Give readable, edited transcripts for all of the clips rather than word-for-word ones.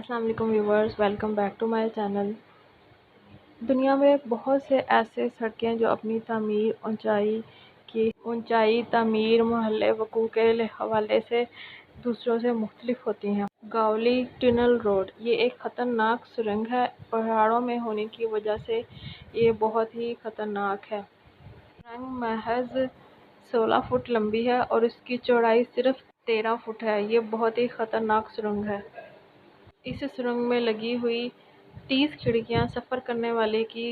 अस्सलाम वालेकुम viewers, welcome back to my channel. दुनिया में बहुत से ऐसे सड़कें जो अपनी तामीर, ऊंचाई, तामीर, मोहल्ले वकूअ के हवाले से दूसरों से मुख्तलिफ होती हैं। गावली टनल रोड ये एक ख़तरनाक सुरंग है। पहाड़ों में होने की वजह से ये बहुत ही ख़तरनाक है। सुरंग महज 16 फुट लंबी है और इसकी चौड़ाई सिर्फ 13 फुट है। ये बहुत ही ख़तरनाक सुरंग है। इस सुरंग में लगी हुई 30 खिड़कियां सफ़र करने वाले की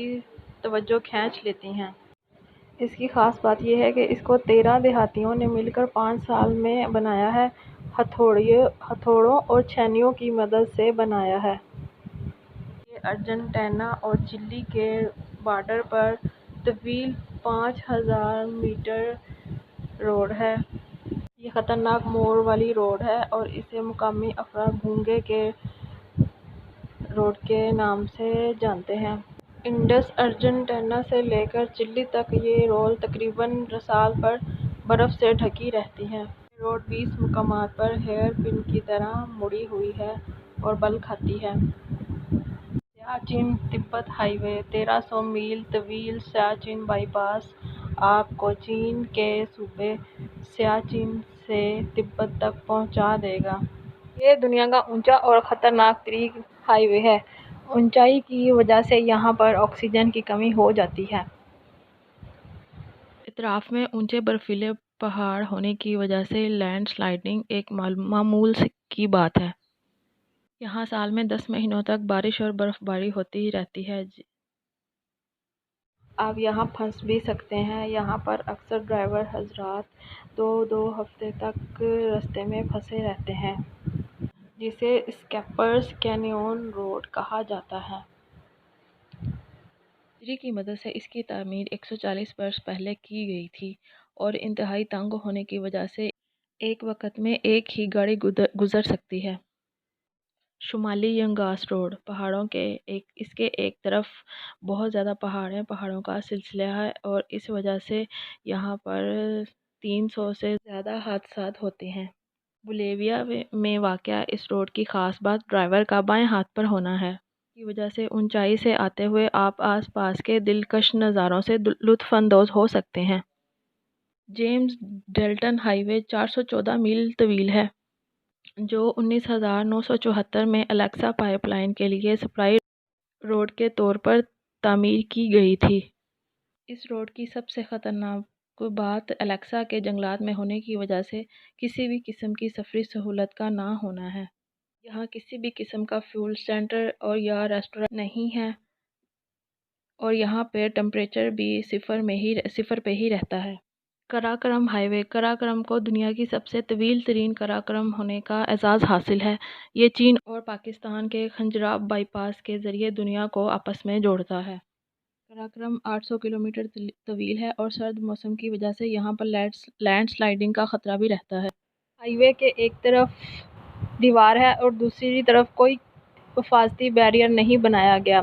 तवज्जो खींच लेती हैं। इसकी ख़ास बात यह है कि इसको 13 देहातियों ने मिलकर 5 साल में बनाया है। हथौड़ों और छेनियों की मदद से बनाया है। ये अर्जेंटीना और चिली के बॉर्डर पर तवील 5000 मीटर रोड है। ये ख़तरनाक मोड़ वाली रोड है और इसे मुकामी अफराद भूंगे के रोड के नाम से जानते हैं। इंडस अर्जेंटीना से लेकर चिली तक ये रोड तकरीबन साल भर बर्फ़ से ढकी रहती है। रोड 20 मुकामात पर हेयर पिन की तरह मुड़ी हुई है और बल खाती है। सियाचिन तिब्बत हाईवे 1300 मील तवील सियाचिन बाईपास आपको चीन के सूबे सियाचिन से तिब्बत तक पहुंचा देगा। ये दुनिया का ऊंचा और ख़तरनाक तरीन हाईवे है। ऊंचाई की वजह से यहाँ पर ऑक्सीजन की कमी हो जाती है। इतराफ़ में ऊंचे बर्फीले पहाड़ होने की वजह से लैंडस्लाइडिंग एक मामूल की बात है। यहाँ साल में 10 महीनों तक बारिश और बर्फ़बारी होती रहती है। आप यहाँ फंस भी सकते हैं। यहाँ पर अक्सर ड्राइवर हजरात 2-2 हफ्ते तक रास्ते में फंसे रहते हैं, जिसे स्केपर्स कैनियन रोड कहा जाता है। मिस्त्री की मदद से इसकी तामीर 140 वर्ष पहले की गई थी और इंतहाई तंग होने की वजह से एक वक्त में एक ही गाड़ी गुजर सकती है। शुमाली यंगास रोड पहाड़ों के इसके एक तरफ बहुत ज़्यादा पहाड़ हैं, पहाड़ों का सिलसिला है और इस वजह से यहाँ पर 300 से ज़्यादा हादसात होते हैं। बोलिविया में वाक़या इस रोड की ख़ास बात ड्राइवर का बाएं हाथ पर होना है। की वजह से ऊंचाई से आते हुए आप आसपास के दिलकश नज़ारों से लुत्फ़अंदोज़ हो सकते हैं। जेम्स डेल्टन हाईवे 414 मील तवील है, जो 19,974 में अलेक्सा पाइपलाइन के लिए सप्लाई रोड के तौर पर तामीर की गई थी। इस रोड की सबसे ख़तरनाक बात अलेक्सा के जंगलात में होने की वजह से किसी भी किस्म की सफरी सहूलत का ना होना है। यहाँ किसी भी किस्म का फ्यूल सेंटर और या रेस्टोरेंट नहीं है और यहाँ पे टेम्परेचर भी सिफर पे ही रहता है। कराकरम हाईवे कराकरम को दुनिया की सबसे तवील तरीन कराकरम होने का एजाज़ हासिल है। ये चीन और पाकिस्तान के खंजराब बाईपास के ज़रिए दुनिया को आपस में जोड़ता है। कराकरम 800 किलोमीटर तवील है और सर्द मौसम की वजह से यहाँ पर लैंडस्लाइडिंग का ख़तरा भी रहता है। हाईवे के एक तरफ दीवार है और दूसरी तरफ कोई हिफाजती बैरियर नहीं बनाया गया,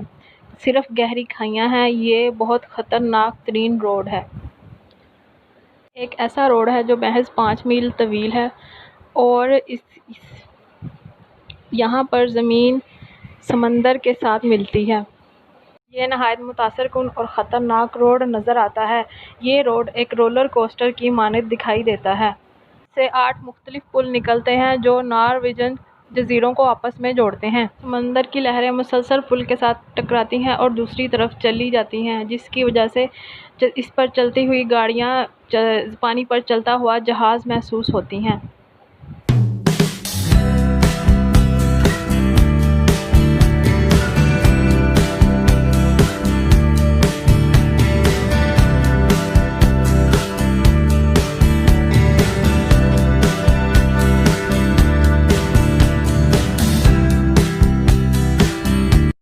सिर्फ गहरी खाइयाँ हैं। ये बहुत ख़तरनाक तरीन रोड है। एक ऐसा रोड है जो महज 5 मील तवील है और यहाँ पर ज़मीन समंदर के साथ मिलती है। ये नहायत मुतासरकुन और ख़तरनाक रोड नज़र आता है। ये रोड एक रोलर कोस्टर की मानद दिखाई देता है। से 8 मुख्तलिफ पुल निकलते हैं जो नॉर्वेजियन जजीरों को आपस में जोड़ते हैं। समंदर की लहरें मुसलसल पुल के साथ टकराती हैं और दूसरी तरफ चली जाती हैं, जिसकी वजह से इस पर चलती हुई गाड़ियाँ पानी पर चलता हुआ जहाज़ महसूस होती हैं।